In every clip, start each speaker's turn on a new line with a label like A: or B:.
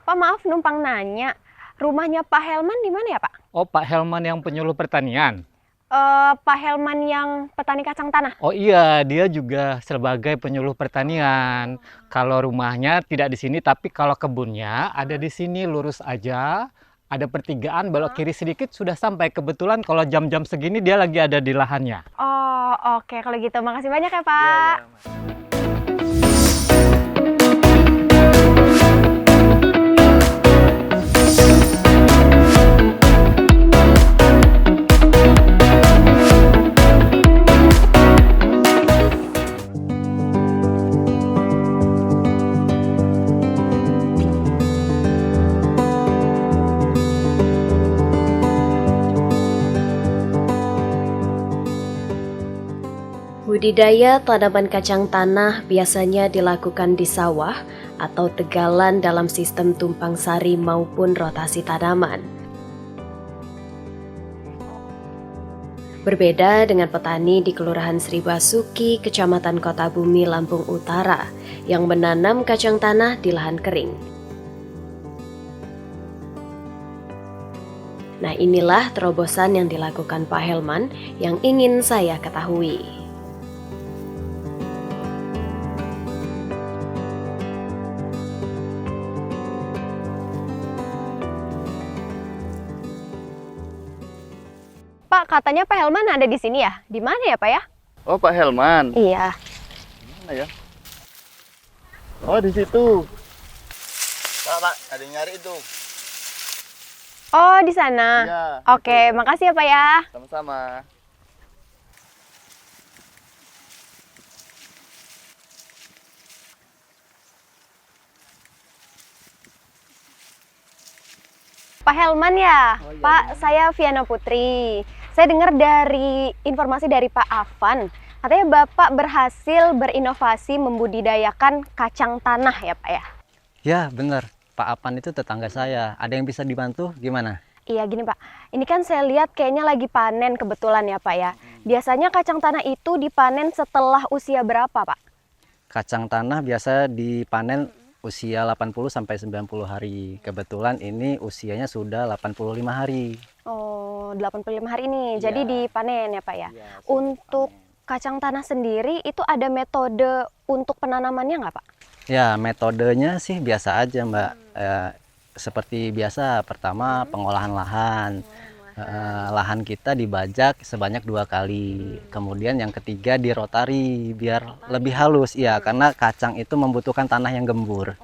A: Pak, maaf numpang nanya. Rumahnya Pak Helman di mana ya, Pak?
B: Oh, Pak Helman yang penyuluh pertanian.
A: Pak Helman yang petani kacang tanah.
B: Oh iya, dia juga sebagai penyuluh pertanian. Kalau rumahnya tidak di sini, tapi kalau kebunnya ada di sini, lurus aja. Ada pertigaan, belok kiri sedikit sudah sampai. Kebetulan kalau jam-jam segini dia lagi ada di lahannya.
A: Oh, oke. Kalau gitu, makasih banyak ya,
B: Iya,
A: Pak.
B: iya.
C: Budidaya tanaman kacang tanah biasanya dilakukan di sawah atau tegalan dalam sistem tumpang sari maupun rotasi tanaman. Berbeda dengan petani di Kelurahan Sri Basuki, Kecamatan Kota Bumi, Lampung Utara, yang menanam kacang tanah di lahan kering. Nah, inilah terobosan yang dilakukan Pak Helman yang ingin saya ketahui.
A: Pak, katanya Pak Helman ada di sini ya? Di mana ya, Pak ya?
D: Oh, Pak Helman.
A: Iya.
D: Mana ya? Oh, di situ. Pak, ada yang nyari itu.
A: Oh, di sana.
D: Iya.
A: Oke, makasih ya, Pak ya.
D: Sama-sama.
A: Pak Helman ya?
D: Oh, iya,
A: Pak,
D: iya.
A: saya Viana Putri. Saya dengar dari informasi dari Pak Afan, katanya Bapak berhasil berinovasi membudidayakan kacang tanah ya, Pak ya?
E: Ya, benar. Pak Apan itu tetangga saya. Ada yang bisa dibantu? Gimana?
A: Iya gini Pak, ini kan saya lihat kayaknya lagi panen kebetulan ya Pak ya. Biasanya kacang tanah itu dipanen setelah usia berapa Pak?
E: Kacang tanah biasa dipanen usia 80 sampai 90 hari. Kebetulan ini usianya sudah 85 hari.
A: Oh, 85 hari ini,
E: Iya.
A: jadi dipanen ya Pak ya.
E: Iya, sudah
A: Untuk
E: dipanen.
A: kacang tanah sendiri itu ada metode untuk penanamannya nggak Pak?
E: Ya, metodenya sih biasa aja, Mbak. Seperti biasa, pertama pengolahan lahan. Lahan kita dibajak sebanyak 2 kali. Kemudian yang ketiga dirotari biar lebih halus. Iya, karena kacang itu membutuhkan tanah yang gembur.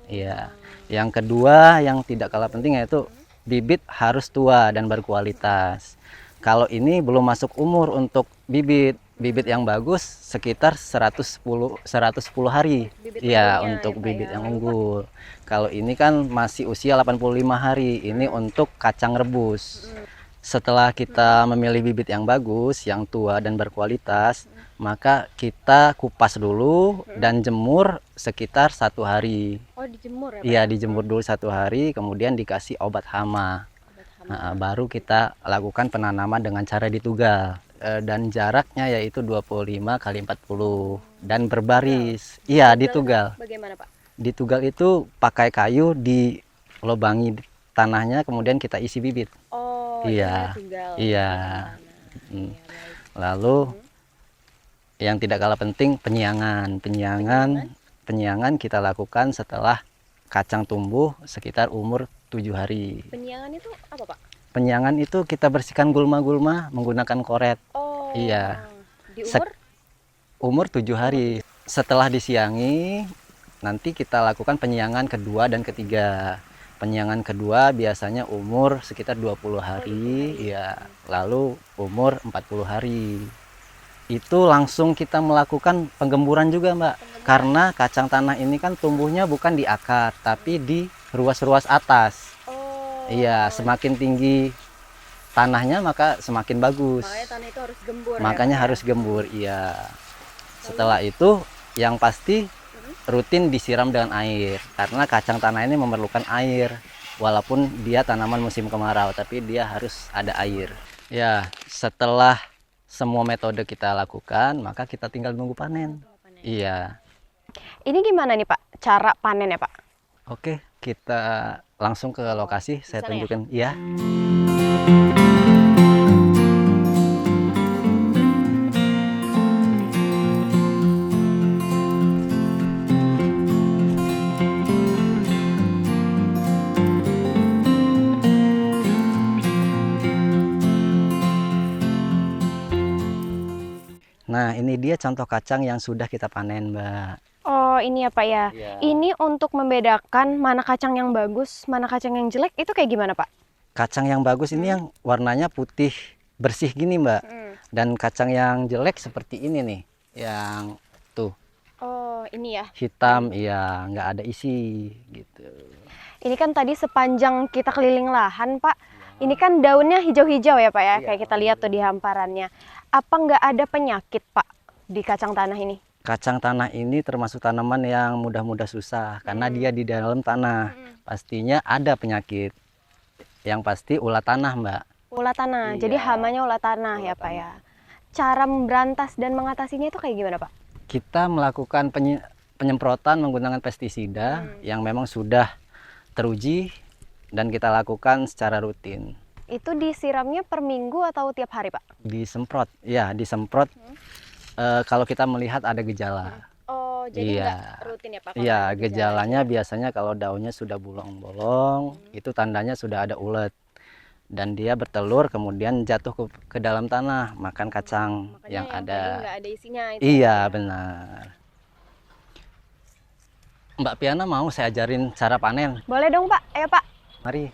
E: Iya. Yang kedua yang tidak kalah penting yaitu bibit harus tua dan berkualitas. Kalau ini belum masuk umur untuk bibit. Bibit yang bagus sekitar 110 hari. Iya, untuk bibit yang unggul. Kalau ini kan masih usia 85 hari. Ini untuk kacang rebus. Setelah kita memilih bibit yang bagus, yang tua dan berkualitas, maka kita kupas dulu dan jemur sekitar 1 hari.
A: Oh, dijemur ya Pak?
E: Iya, dijemur dulu 1 hari, kemudian dikasih obat hama. Nah, baru kita lakukan penanaman dengan cara ditugal. Dan jaraknya yaitu 25 kali 40 dan berbaris. Iya, ditugal.
A: Bagaimana Pak?
E: Ditugal itu pakai kayu dilobangi tanahnya, kemudian kita isi bibit.
A: Oh,
E: Iya.
A: tunggal.
E: Iya. Mm. Lalu yang tidak kalah penting penyiangan. Penyiangan kita lakukan setelah kacang tumbuh sekitar umur 7 hari.
A: Penyiangan itu apa Pak?
E: Penyiangan itu kita bersihkan gulma-gulma menggunakan koret.
A: Oh,
E: Iya.
A: di
E: Sek- Umur 7 hari. Setelah disiangi, nanti kita lakukan penyiangan kedua dan ketiga. Penyiangan kedua biasanya umur sekitar 20 hari, ya. Lalu umur 40 hari. Itu langsung kita melakukan penggemburan juga, Mbak. Karena kacang tanah ini kan tumbuhnya bukan di akar, tapi di ruas-ruas atas. Iya, semakin tinggi tanahnya maka semakin bagus.
A: Makanya tanah itu harus gembur.
E: Makanya harus gembur, iya. Setelah itu yang pasti rutin disiram dengan air karena kacang tanah ini memerlukan air. Walaupun dia tanaman musim kemarau, tapi dia harus ada air. Ya, setelah semua metode kita lakukan, maka kita tinggal nunggu panen. Iya.
A: Ini gimana nih Pak, cara panen ya Pak?
E: Oke, kita langsung ke lokasi, saya
A: sana ya?
E: tunjukkan. Ya. Nah, ini dia contoh kacang yang sudah kita panen, Mbak.
A: Oh, ini ya Pak ya.
E: Iya.
A: Ini untuk membedakan mana kacang yang bagus, mana kacang yang jelek, itu kayak gimana Pak?
E: Kacang yang bagus ini yang warnanya putih bersih gini, Mbak. Dan kacang yang jelek seperti ini nih, yang tuh
A: Oh, ini ya.
E: hitam, ya nggak ada isi gitu.
A: Ini kan tadi sepanjang kita keliling lahan Pak, ini kan daunnya hijau-hijau ya Pak ya,
E: Iya,
A: kayak kita lihat tuh di hamparannya. Apa nggak ada penyakit Pak di kacang tanah ini?
E: Kacang tanah ini termasuk tanaman yang mudah-mudah susah karena dia di dalam tanah. Pastinya ada penyakit. Yang pasti ulat tanah, Mbak.
A: Ulat tanah,
E: Iya.
A: jadi hamanya ulat tanah ya Pak ya. Cara memberantas dan mengatasinya itu kayak gimana Pak?
E: Kita melakukan penyemprotan menggunakan pestisida yang memang sudah teruji dan kita lakukan secara rutin.
A: Itu disiramnya per minggu atau tiap hari Pak?
E: Disemprot, ya disemprot kalau kita melihat ada gejala.
A: Oh, jadi
E: Iya.
A: nggak rutin ya Pak? kalau
E: Iya,
A: ada
E: gejalanya biasanya kalau daunnya sudah bolong-bolong, itu tandanya sudah ada ulet. Dan dia bertelur kemudian jatuh ke dalam tanah, makan kacang
A: Makanya
E: yang
A: tadi
E: ada.
A: nggak ada isinya itu.
E: Iya, benar. Mbak Piana mau saya ajarin cara panen?
A: Boleh dong Pak, ayo Pak.
E: Mari.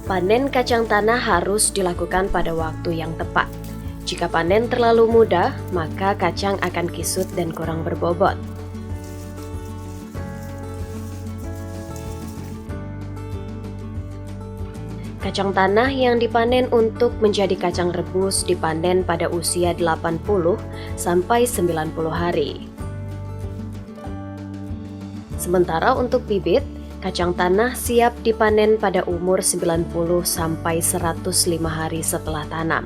C: Panen kacang tanah harus dilakukan pada waktu yang tepat. Jika panen terlalu muda, maka kacang akan kisut dan kurang berbobot. Kacang tanah yang dipanen untuk menjadi kacang rebus dipanen pada usia 80 sampai 90 hari. Sementara untuk bibit, kacang tanah siap dipanen pada umur 90 sampai 105 hari setelah tanam.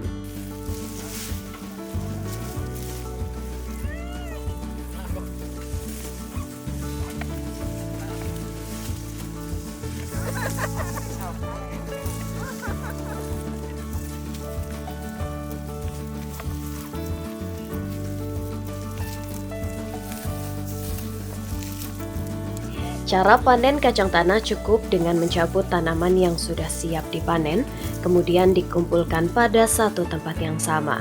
C: Cara panen kacang tanah cukup dengan mencabut tanaman yang sudah siap dipanen, kemudian dikumpulkan pada satu tempat yang sama.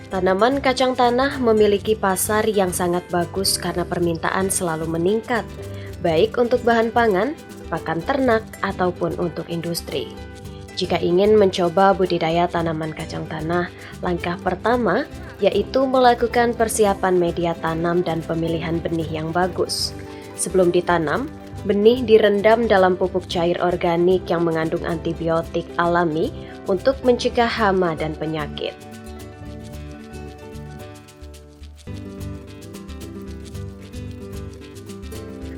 C: Tanaman kacang tanah memiliki pasar yang sangat bagus karena permintaan selalu meningkat, baik untuk bahan pangan, pakan ternak, ataupun untuk industri. Jika ingin mencoba budidaya tanaman kacang tanah, langkah pertama yaitu melakukan persiapan media tanam dan pemilihan benih yang bagus. Sebelum ditanam, benih direndam dalam pupuk cair organik yang mengandung antibiotik alami untuk mencegah hama dan penyakit.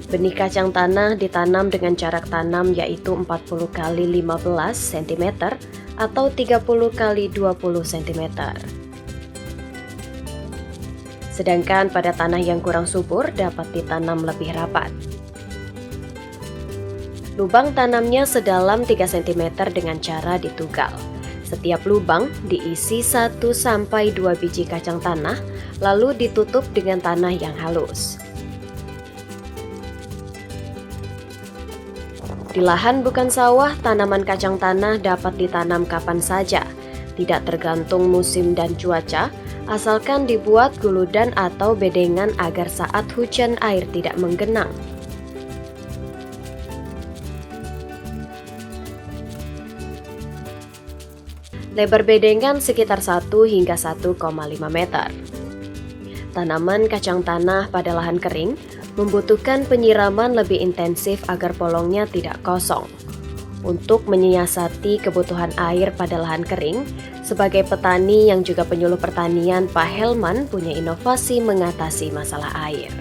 C: Benih kacang tanah ditanam dengan jarak tanam yaitu 40 x 15 cm atau 30 x 20 cm. Sedangkan pada tanah yang kurang subur dapat ditanam lebih rapat. Lubang tanamnya sedalam 3 cm dengan cara ditugal. Setiap lubang diisi 1-2 biji kacang tanah, lalu ditutup dengan tanah yang halus. Di lahan bukan sawah, tanaman kacang tanah dapat ditanam kapan saja, tidak tergantung musim dan cuaca, asalkan dibuat guludan atau bedengan agar saat hujan air tidak menggenang. Lebar bedengan sekitar 1 hingga 1,5 meter. Tanaman kacang tanah pada lahan kering membutuhkan penyiraman lebih intensif agar polongnya tidak kosong. Untuk menyiasati kebutuhan air pada lahan kering, sebagai petani yang juga penyuluh pertanian, Pak Helman punya inovasi mengatasi masalah air.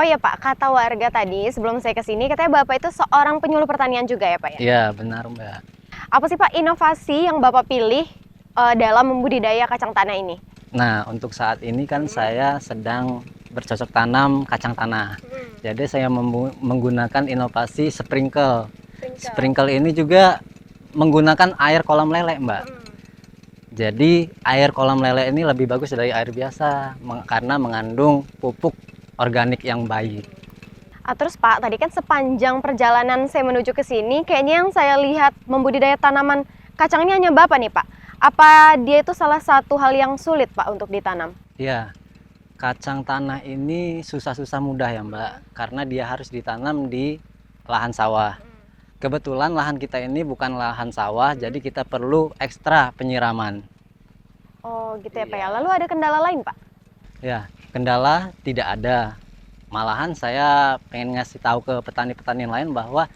A: Oh ya Pak, kata warga tadi sebelum saya ke sini katanya Bapak itu seorang penyuluh pertanian juga ya Pak ya?
E: Iya, benar Mbak.
A: Apa sih Pak inovasi yang Bapak pilih dalam membudidaya kacang tanah ini?
E: Nah, untuk saat ini kan saya sedang bercocok tanam kacang tanah. Jadi saya menggunakan inovasi sprinkle. Sprinkle ini juga menggunakan air kolam lele, Mbak. Jadi air kolam lele ini lebih bagus dari air biasa karena mengandung pupuk organik yang baik.
A: Terus Pak, tadi kan sepanjang perjalanan saya menuju ke sini, kayaknya yang saya lihat membudidaya tanaman kacang ini hanya Bapak nih Pak. Apa dia itu salah satu hal yang sulit Pak untuk ditanam?
E: Iya, kacang tanah ini susah-susah mudah ya Mbak, karena dia harus ditanam di lahan sawah. Kebetulan lahan kita ini bukan lahan sawah, jadi kita perlu ekstra penyiraman.
A: Oh gitu ya Pak ya. Lalu ada kendala lain Pak?
E: Ya, kendala tidak ada. Malahan saya pengen ngasih tahu ke petani-petani lain bahwa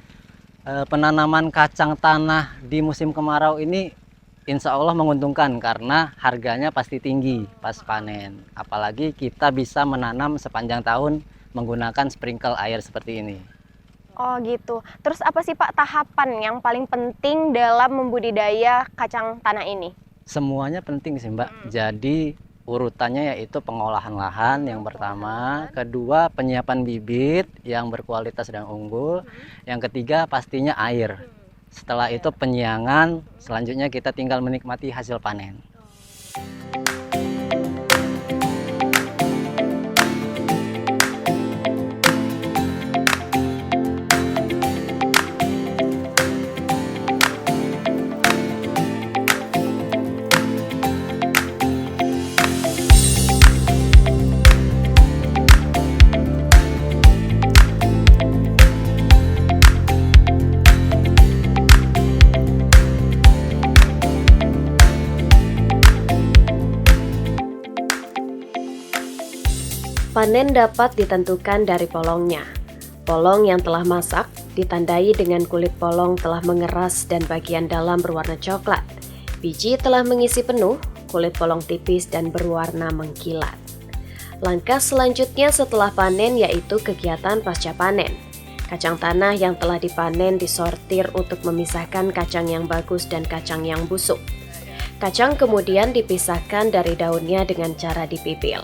E: penanaman kacang tanah di musim kemarau ini insya Allah menguntungkan karena harganya pasti tinggi pas panen. Apalagi kita bisa menanam sepanjang tahun menggunakan sprinkle air seperti ini.
A: Oh gitu. Terus apa sih Pak tahapan yang paling penting dalam membudidaya kacang tanah ini?
E: Semuanya penting sih Mbak. Jadi urutannya yaitu pengolahan lahan yang pertama, kedua penyiapan bibit yang berkualitas dan unggul, yang ketiga pastinya air. Setelah itu penyiangan, selanjutnya kita tinggal menikmati hasil panen.
C: Panen dapat ditentukan dari polongnya. Polong yang telah masak ditandai dengan kulit polong telah mengeras dan bagian dalam berwarna coklat. Biji telah mengisi penuh, kulit polong tipis dan berwarna mengkilat. Langkah selanjutnya setelah panen yaitu kegiatan pasca panen. Kacang tanah yang telah dipanen disortir untuk memisahkan kacang yang bagus dan kacang yang busuk. Kacang kemudian dipisahkan dari daunnya dengan cara dipipil.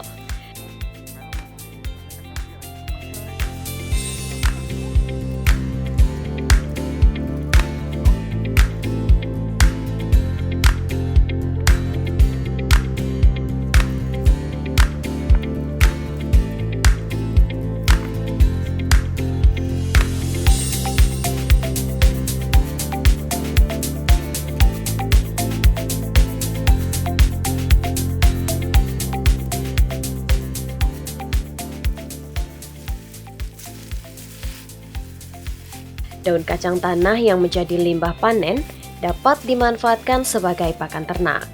C: Daun kacang tanah yang menjadi limbah panen dapat dimanfaatkan sebagai pakan ternak.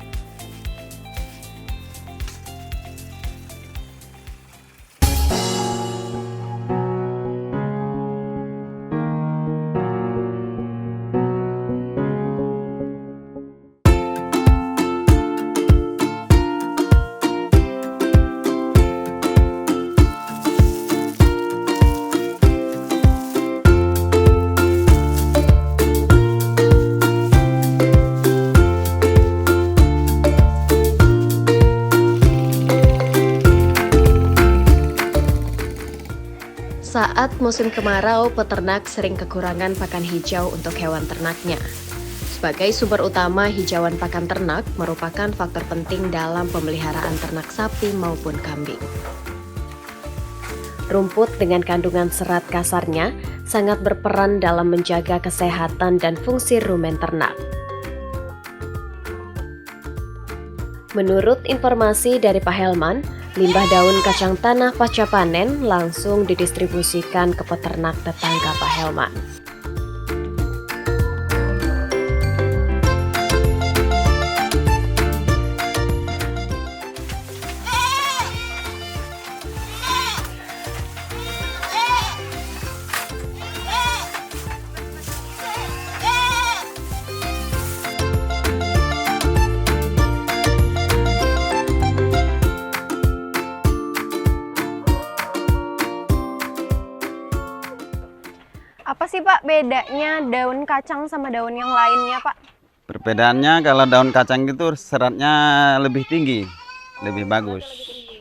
C: Saat musim kemarau, peternak sering kekurangan pakan hijau untuk hewan ternaknya. Sebagai sumber utama hijauan pakan ternak merupakan faktor penting dalam pemeliharaan ternak sapi maupun kambing. Rumput dengan kandungan serat kasarnya sangat berperan dalam menjaga kesehatan dan fungsi rumen ternak. Menurut informasi dari Pak Helman, limbah daun kacang tanah pasca panen langsung didistribusikan ke peternak tetangga Pak Helman.
A: Apa sih Pak bedanya daun kacang sama daun yang lainnya Pak?
F: Perbedaannya kalau daun kacang itu seratnya lebih tinggi, lebih bagus.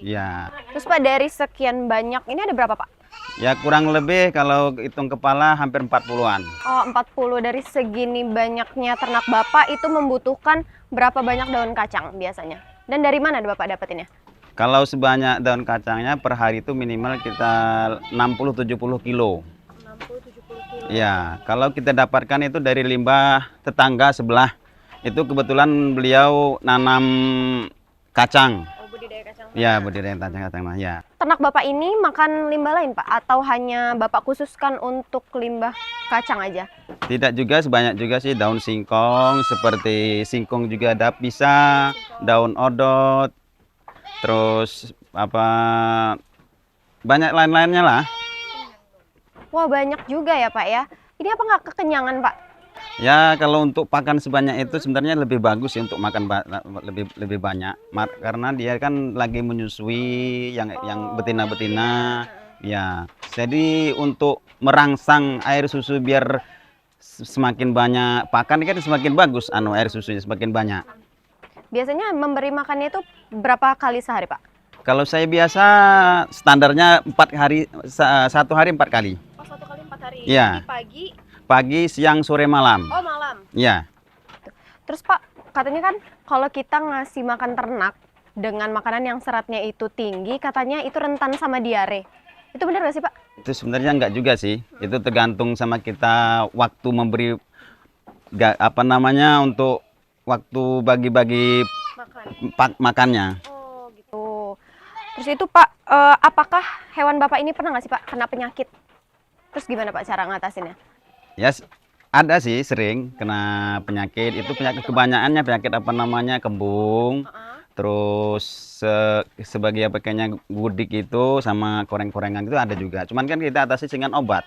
F: Ya,
A: Terus Pak dari sekian banyak ini ada berapa Pak?
F: ya kurang lebih kalau hitung kepala hampir 40-an.
A: Oh 40 dari segini banyaknya ternak Bapak itu membutuhkan berapa banyak daun kacang biasanya? Dan dari mana Bapak dapetinnya?
F: Kalau sebanyak daun kacangnya per hari itu minimal kita 60-70 kilo. Ya, kalau kita dapatkan itu dari limbah tetangga sebelah. Itu kebetulan beliau nanam kacang.
A: Oh budidaya kacang.
F: Ya, budidaya kacang ya.
A: Ternak Bapak ini makan limbah lain Pak? Atau hanya Bapak khususkan untuk limbah kacang aja?
F: Tidak juga, sebanyak juga sih daun singkong, seperti singkong juga ada bisa, daun odot, terus apa banyak lain-lainnya lah.
A: Wah banyak juga ya Pak ya. Ini apa nggak kekenyangan Pak?
F: Ya kalau untuk pakan sebanyak itu sebenarnya lebih bagus ya untuk makan lebih banyak, karena dia kan lagi menyusui yang betina-betina. Ya, jadi untuk merangsang air susu biar semakin banyak pakan kan semakin bagus air susunya semakin banyak.
A: Biasanya memberi makannya itu berapa kali sehari Pak?
F: Kalau saya biasa standarnya 4 hari, 1 hari 4 kali.
A: Oh 1 kali 4 hari.
F: Iya.
A: Pagi.
F: Pagi, siang, sore, malam.
A: Oh malam.
F: Ya,
A: Terus Pak katanya kan kalau kita ngasih makan ternak dengan makanan yang seratnya itu tinggi, katanya itu rentan sama diare. Itu benar nggak sih Pak?
F: itu sebenarnya enggak juga sih. Itu tergantung sama kita waktu memberi untuk waktu bagi-bagi
A: Makan.
F: makannya.
A: Oh gitu. Terus itu Pak, apakah hewan Bapak ini pernah nggak sih Pak kena penyakit? Terus gimana Pak cara ngatasinnya?
F: Ya ada sih sering kena penyakit. Itu penyakit kebanyakannya penyakit kembung. Terus sebagai pakainya gudik itu sama koreng-korengan itu ada juga. Cuman kan kita atasi dengan obat.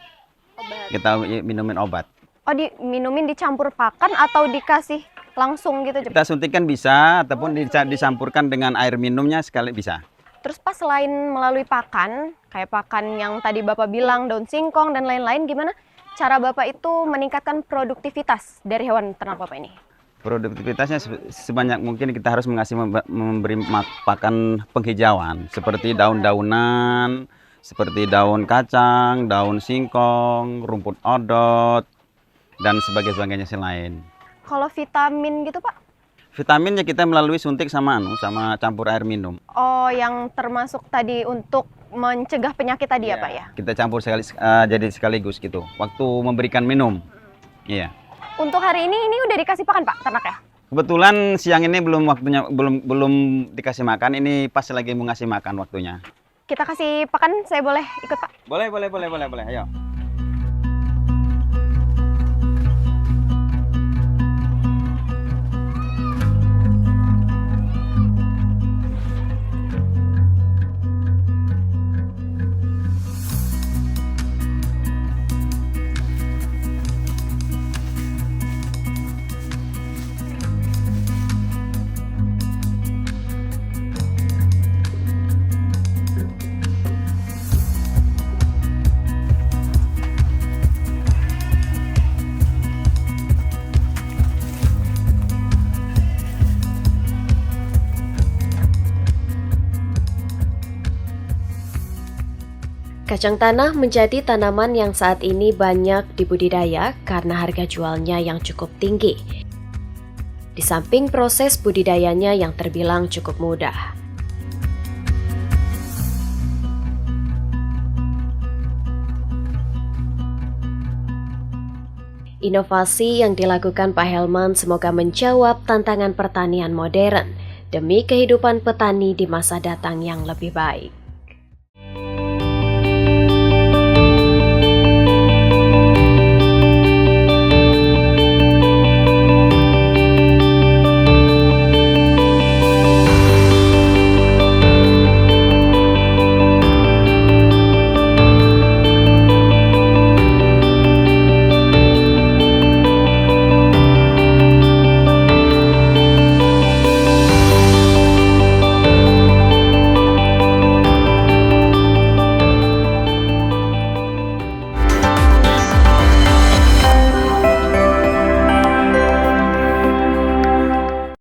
F: Kita minumin obat.
A: Oh diminumin dicampur pakan atau dikasih langsung gitu?
F: Kita suntikan bisa ataupun dicampurkan dengan air minumnya sekali bisa.
A: Terus Pak selain melalui pakan, kayak pakan yang tadi Bapak bilang daun singkong dan lain-lain, gimana cara Bapak itu meningkatkan produktivitas dari hewan ternak Bapak ini?
F: Produktivitasnya sebanyak mungkin kita harus memberi pakan penghijauan seperti daun-daunan, seperti daun kacang, daun singkong, rumput odot, dan sebagainya selain.
A: Kalau vitamin gitu Pak?
F: Vitaminnya kita melalui suntik sama campur air minum.
A: Oh yang termasuk tadi untuk mencegah penyakit tadi ya Pak ya?
F: Kita campur jadi sekaligus gitu. Waktu memberikan minum. Iya.
A: Untuk hari ini udah dikasih pakan Pak ternak ya?
F: Kebetulan siang ini belum dikasih makan. Ini pas lagi mau ngasih makan waktunya.
A: Kita kasih pakan, saya boleh ikut Pak?
F: Boleh. Ayo.
C: Kacang tanah menjadi tanaman yang saat ini banyak dibudidaya karena harga jualnya yang cukup tinggi. Di samping proses budidayanya yang terbilang cukup mudah. Inovasi yang dilakukan Pak Helman semoga menjawab tantangan pertanian modern demi kehidupan petani di masa datang yang lebih baik.